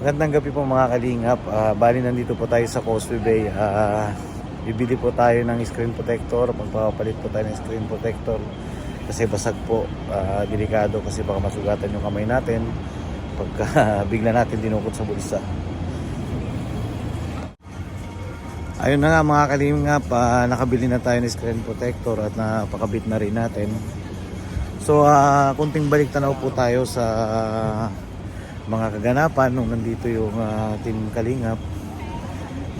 Magandang gabi po mga kalingap. Bali nandito po tayo sa Causeway Bay. Bibili po tayo ng screen protector. Magpapalit po tayo ng screen protector kasi basag po. Delikado kasi baka masugatan yung kamay natin pagka bigla natin dinukot sa bulsa. Ayun na nga mga kalingap, nakabili na tayo ng screen protector at napakabit na rin natin. So kunting balik tanaw po tayo sa mga kaganapan nung nandito yung Team Kalingap,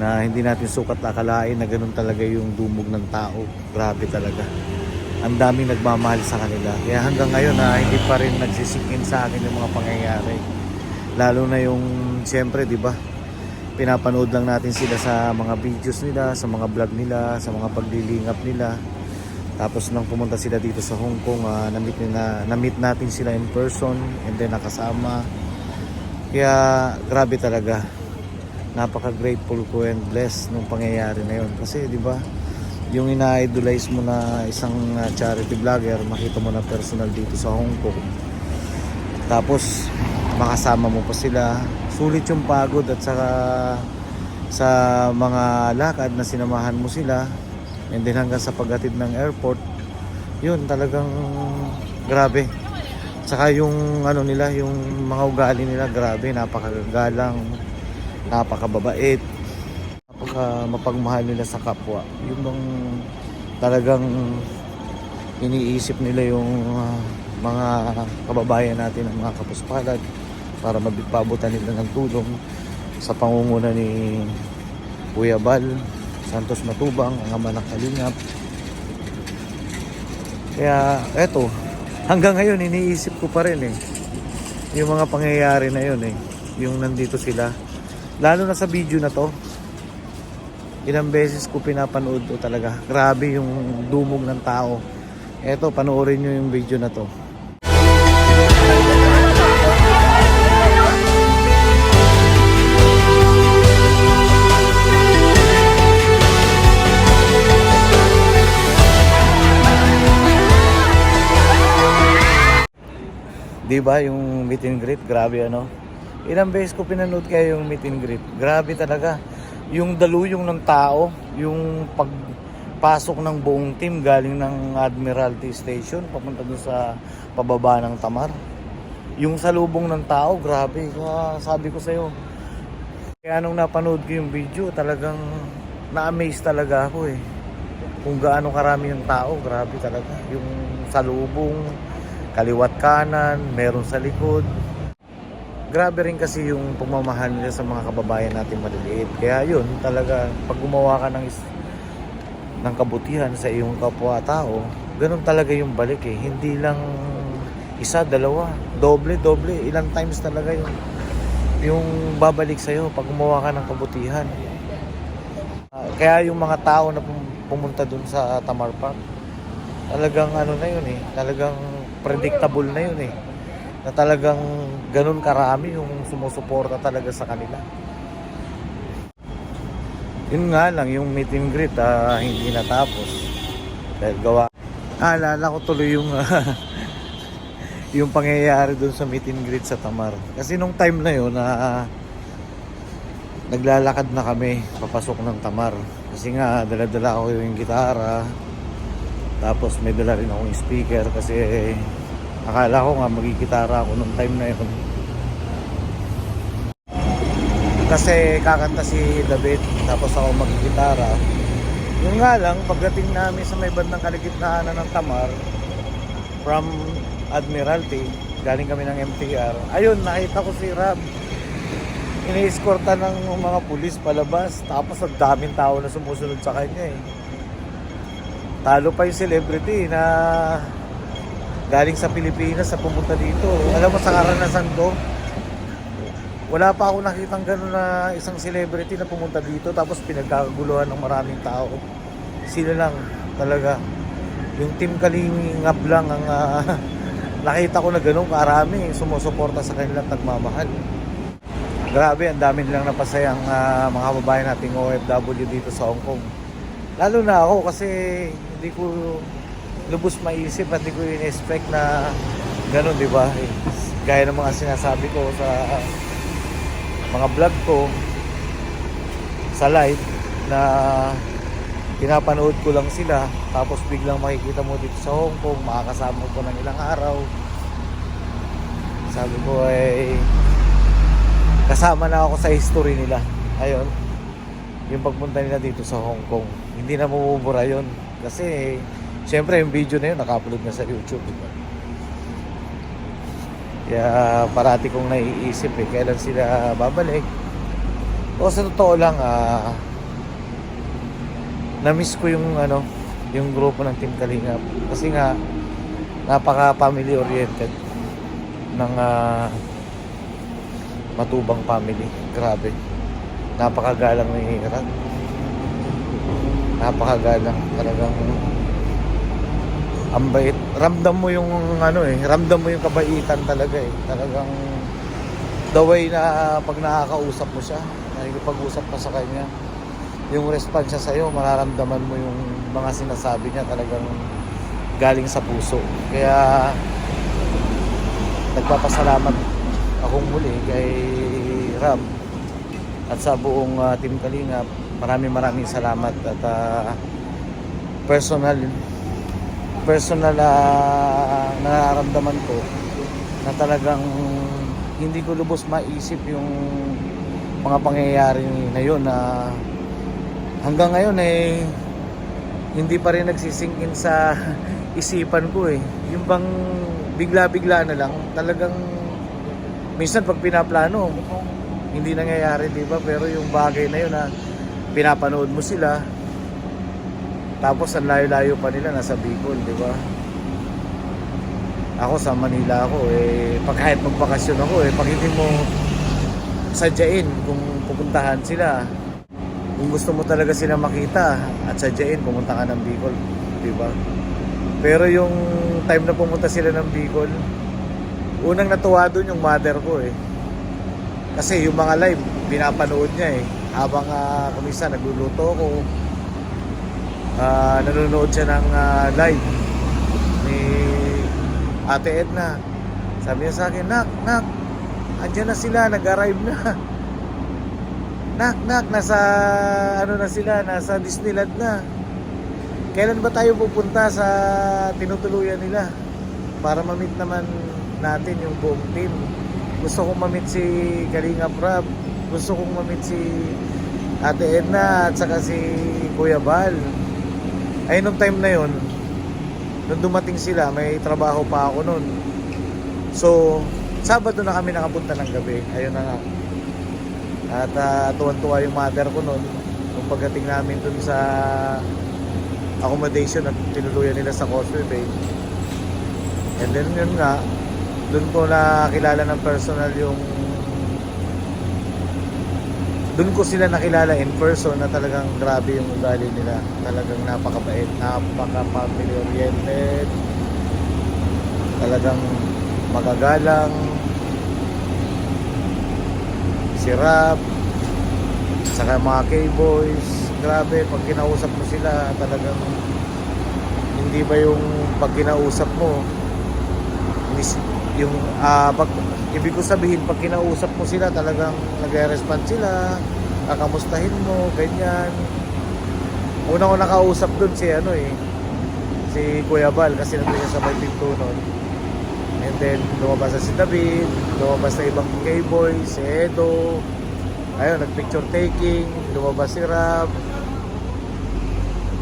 na hindi natin sukat akalain na ganun talaga yung dumog ng tao. Grabe talaga, ang daming nagmamahal sa kanila. Kaya hanggang ngayon hindi pa rin nagsisikin sa akin yung mga pangyayari, lalo na yung siyempre di ba, pinapanood lang natin sila sa mga videos nila, sa mga vlog nila, sa mga paglilingap nila. Tapos nang pumunta sila dito sa Hong Kong, na-meet natin sila in person and then nakasama. Kaya grabe talaga, napaka-grateful ko and blessed nung pangyayari na yun. Kasi di ba, yung ina-idolize mo na isang charity vlogger, makita mo na personal dito sa Hong Kong. Tapos makasama mo pa sila, sulit yung pagod at saka sa mga lakad na sinamahan mo sila, and then hanggang sa paghatid ng airport, yun talagang grabe. Saka yung ano nila, yung mga ugali nila, grabe, napakagalang, napakababait, mapagmahal nila sa kapwa. Yung bang talagang iniisip nila yung mga kababayan natin, ang mga kapuspalad, para mapabutan nila ng tulong sa pangunguna ni Kuya Bal Santos Matubang, ang ama ng Kalingap. Kaya eto, hanggang ngayon iniisip ko pa rin yung mga pangyayari na yun yung nandito sila, lalo na sa video na to. Ilang beses ko pinapanood to talaga. Grabe yung dumog ng tao. Eto, panoorin nyo yung video na to. Diba yung meet and greet, grabe ano. Ilang beses ko pinanood kayo yung meet and greet. Grabe talaga. Yung daluyong ng tao, yung pagpasok ng buong team galing ng Admiralty Station papunta doon sa pababa ng Tamar. Yung salubong ng tao, grabe. Sabi ko sa'yo. Kaya nung napanood ko yung video, talagang na-amaze talaga ako kung gaano karami yung tao, grabe talaga. Yung salubong, kaliwat kanan, meron sa likod. Grabe rin kasi yung pagmamahal nila sa mga kababayan natin maliliit. Kaya yun, talaga, pag gumawa ka ng kabutihan sa iyong kapwa-tao, ganun talaga yung balik Hindi lang isa, dalawa, doble, ilang times talaga yung babalik sa'yo pag gumawa ka ng kabutihan. Kaya yung mga tao na pumunta dun sa Tamar Park, talagang ano na yun talagang predictable na yun na talagang ganun karami yung sumusuporta talaga sa kanila. Yun nga lang, yung meet and greet hindi natapos dahil gawa. Alala ko tuloy yung yung pangyayari dun sa meet and greet sa Tamar. Kasi nung time na yun naglalakad na kami papasok ng Tamar. Kasi nga dala-dala ako yung gitara. Tapos may dala rin akong speaker kasi akala ko nga magigitara ako nung time na yun. Kasi kakanta si David, tapos ako magigitara. Yung nga lang, pagdating namin sa may bandang kaligitnaan ng Tamar, from Admiralty, galing kami ng MTR, ayun, nakita ko si Rob. Ini-escorta ng mga pulis palabas, tapos ang daming tao na sumusunod sa kanya Talo pa yung celebrity na galing sa Pilipinas sa pumunta dito. Alam mo, sa karanasan ko, wala pa ako nakitang gano'n na isang celebrity na pumunta dito tapos pinagkakaguluhan ng maraming tao. Sila lang talaga. Yung Team Kalingap lang ang nakita ko na gano'n karami sumusuporta sa kanilang nagmamahal. Grabe, ang dami nilang napasayang mga kababayan nating OFW dito sa Hong Kong. Lalo na ako kasi hindi ko lubos maisip at hindi ko in-expect na gano'n, di ba? Gaya ng mga sinasabi ko sa mga vlog ko sa live na pinapanood ko lang sila, tapos biglang makikita mo dito sa Hong Kong, makakasama ko ng ilang araw. Sabi ko ay kasama na ako sa history nila. Ayun, yung pagpunta nila dito sa Hong Kong, hindi na mabubura yun kasi syempre yung video na yun naka-upload na sa YouTube, diba? Kaya parati kong naiisip kailan sila babalik. O sa totoo lang, na-miss ko yung yung grupo ng Team Kalingap kasi nga napaka family oriented ng Matubang family. Grabe, napakagalang ni Rag, napakagalang talagang. Ang bait, ramdam mo yung ramdam mo yung kabaitan talaga talagang the way na pag nakakausap mo siya, nakikipag-usap ka sa kanya, yung response niya sa'yo, mararamdaman mo yung mga sinasabi niya talagang galing sa puso. Kaya nagpapasalamat akong muli kay Ram at sa buong Team Kalingap. Maraming salamat at personal nararamdaman ko na talagang hindi ko lubos maisip yung mga pangyayari na yun na hanggang ngayon hindi pa rin nagsisingkin sa isipan ko yung bang bigla-bigla na lang, talagang minsan pag pinaplano hindi nangyayari, diba? Pero yung bagay na yun na pinapanood mo sila, tapos ang layo-layo pa nila, nasa Bicol, di ba? Ako sa Manila ako, pag kahit magbakasyon ako, pag hindi mo sadyain kung pupuntahan sila, kung gusto mo talaga sila makita at sadyain, pumunta ka ng Bicol, di ba? Pero yung time na pumunta sila ng Bicol, unang natuwa doon yung mother ko kasi yung mga live, pinapanood niya habang kumisa nagluluto ako. Nanonood siya ng live ni Ate Edna. Sabi niya sa akin, Nak, andyan na sila, nag-arrive na. Nak, nasa na sila, nasa Disneyland na. Kailan ba tayo pupunta sa tinutuluyan nila para ma-meet naman natin yung buong team? Gusto kong ma-meet si Kalingap Rab, gusto kong ma-meet si Ate Edna at saka si Kuya Bal. Ay, nung time na yon, nung dumating sila, may trabaho pa ako nun. So, Sabado na kami nakapunta ng gabi. Ayun na nga. At tuwan-tuwa yung mother ko nun. Nung pagdating namin dun sa accommodation at tinuluyan nila sa Causeway Bay. And then yun nga, dun ko nakilala ng personal yung doon ko sila nakilala in person na talagang grabe yung ugali nila. Talagang napakabait, napaka-family oriented, talagang magagalang. Si Rap, saka mga K-boys, grabe, pag kinausap mo sila, talagang hindi ba yung pag kinausap mo, yung ibig ko sabihin, pag kinausap mo sila, talagang nagre-respond sila, kakamustahin mo, ganyan. Una ko nakausap dun si si Kuya Bal, kasi nandun siya sa may pinto nun. And then lumabas na si David, lumabas na ibang K-boy, si Edo, ayun, nag-picture taking, lumabas si Rab.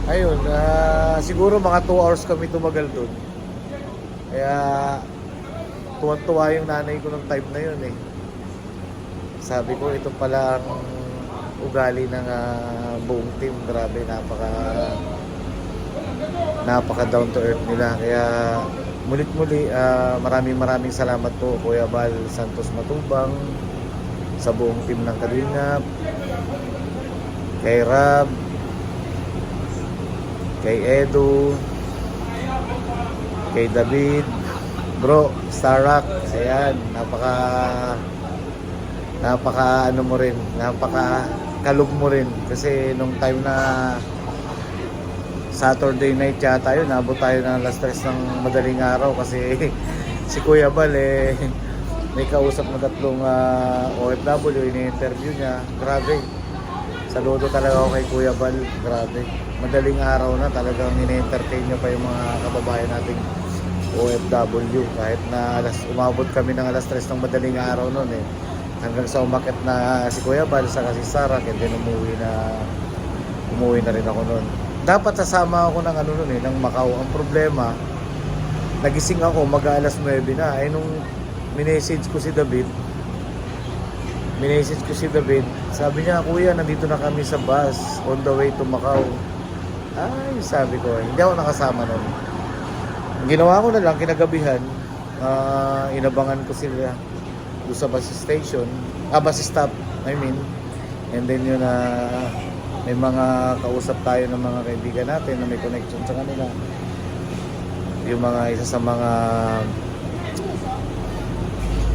Ayun, siguro mga 2 hours kami tumagal dun. Kaya tuwan-tuwa yung nanay ko ng time na yun Sabi ko, ito pala ang ugali ng buong team. Grabe, napaka down to earth nila. Kaya mulit-muli, maraming salamat po Kuya Bal Santos Matubang, sa buong team ng Kalingap, kay Rab, kay Edu, kay David, bro, Starrock, ayan, napaka ano mo rin, napaka kalog mo rin kasi nung time na Saturday night yata yun, nabot tayo ng alas 3 ng madaling araw kasi si Kuya Bal may kausap na tatlong OFW, ini-interview niya. Grabe. Saludo talaga ako kay Kuya Bal. Grabe. Madaling araw na talagang ini-entertain niya pa yung mga kababayan nating OFW. Kahit na umabot kami ng alas 3 ng madaling araw noon eh. Hanggang sa umakit na si Kuya Bal sa si Sarah, and then umuwi na rin ako noon. Dapat sasama ako ng noon eh, ng Macau. Ang problema, nagising ako mag-alas 9 na. Ay nung minessage ko si David, sabi niya, Kuya, nandito na kami sa bus on the way to Macau. Ay, sabi ko, hindi ako nakasama noon. Ang ginawa ko na lang, kinagabihan, inabangan ko sila doon sa bus station, bus stop, I mean. And then yun, may mga kausap tayo ng mga kaibigan natin na may connection sa kanila. Yung mga isa sa mga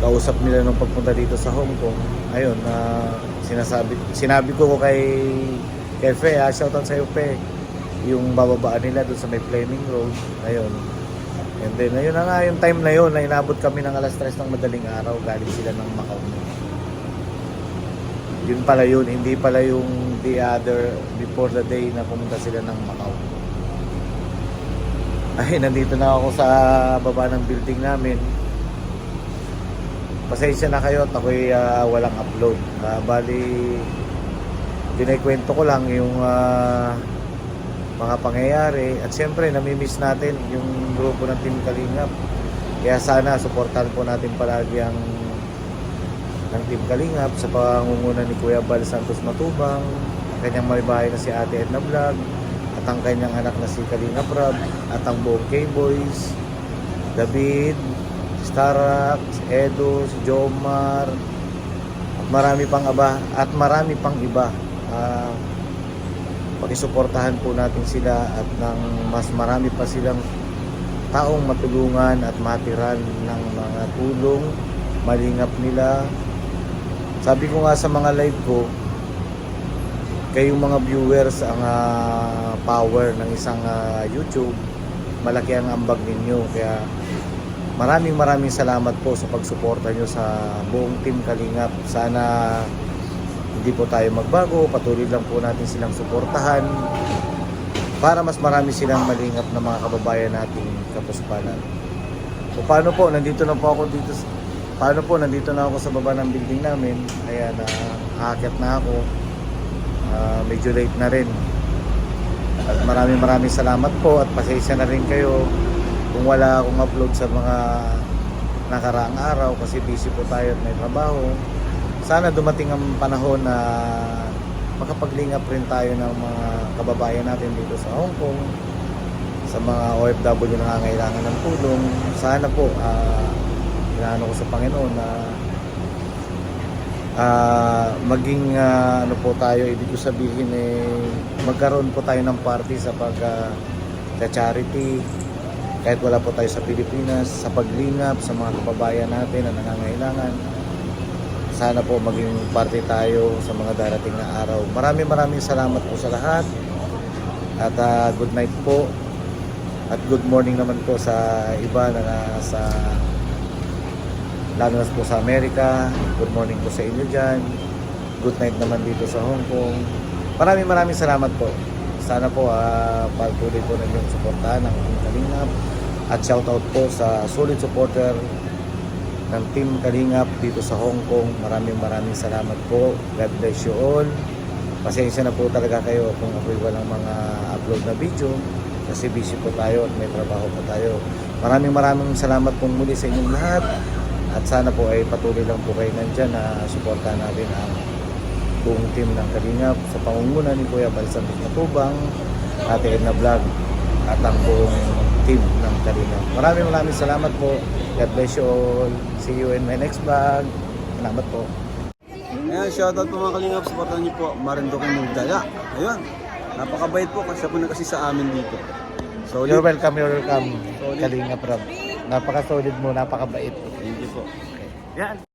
kausap nila nung pagpunta dito sa Hong Kong, ayun, sinabi ko kay Fe, shoutout sa'yo Fe, yung bababaan nila doon sa may Fleming Road, ayun. And then, ayun na nga, yung time na yun, na inabot kami ng alas 3 ng madaling araw, galing sila ng Macau. Yun pala yun, hindi pala yung before the day na pumunta sila ng Macau. Ay, nandito na ako sa baba ng building namin. Pasensya na kayo at ako'y walang upload. Bali, pinaikwento ko lang yung mga pangyayari. At syempre, namimiss natin yung grupo ng Team Kalingap. Kaya sana, supportahan po natin palagi ang ng Team Kalingap sa pangunguna ni Kuya Bal Santos Matubang, ang kanyang maribahay na si Ate Edna Vlog, at ang kanyang anak na si Kalingap Rab, at ang buong K-Boys, David, Starak, si Edo, si Jomar, at marami pang iba. Pakisuportahan po natin sila at ng mas marami pa silang taong matulungan at matiran ng mga tulong, malingap nila. Sabi ko nga sa mga live ko, kayong mga viewers ang power ng isang YouTube, malaki ang ambag ninyo. Kaya maraming salamat po sa pagsuporta nyo sa buong Team Kalingap. Sana hindi po tayo magbago, patuloy lang po natin silang suportahan para mas marami silang malingap na mga kababayan nating kapuspalan. So paano po, nandito na ako sa baba ng building namin. Ayan, aakyat na ako. Medyo late na rin. At maraming salamat po at pasensya na rin kayo kung wala akong upload sa mga nakaraang araw kasi busy po tayo at may trabaho. Sana dumating ang panahon na makapaglingap rin tayo ng mga kababayan natin dito sa Hong Kong, sa mga OFW na nangangailangan ng tulong. Sana po, inaano ko sa Panginoon na maging ano po tayo, ibig ko sabihin magkaroon po tayo ng party sa charity kahit wala po tayo sa Pilipinas, sa paglingap sa mga kababayan natin na nangangailangan. Sana po maging party tayo sa mga darating na araw. Maraming salamat po sa lahat at good night po at good morning naman po sa iba na nasa, lalo na po sa Amerika. Good morning po sa inyo dyan. Good night naman dito sa Hong Kong. Maraming salamat po. Sana po patuloy po na yung suportahan ng Team Kalingap. At shoutout po sa solid supporter ng Team Kalingap dito sa Hong Kong. Maraming salamat po. God bless you all. Pasensya na po talaga kayo kung ako'y walang mga upload na video kasi busy po tayo at may trabaho po tayo. Maraming salamat pong muli sa inyong lahat. At sana po ay patuloy lang po kayo nandyan na suportahan natin ang buong team ng Kalingap sa pangunguna ni Kuya Bal Santos Matubang, Ate Edna Vlog, at ang buong team ng Kalingap. Maraming salamat po. God bless you all. See you in my next vlog. Salamat po. Ayan, shoutout po mga Kalingap. Supportan niyo po Marinduque Mugdala. Ayun, napakabait po kasi po na kasi sa amin dito. Solid. You're welcome. Kalingap Rob. Napaka-solid mo, napakabait. Thank you po. Yan.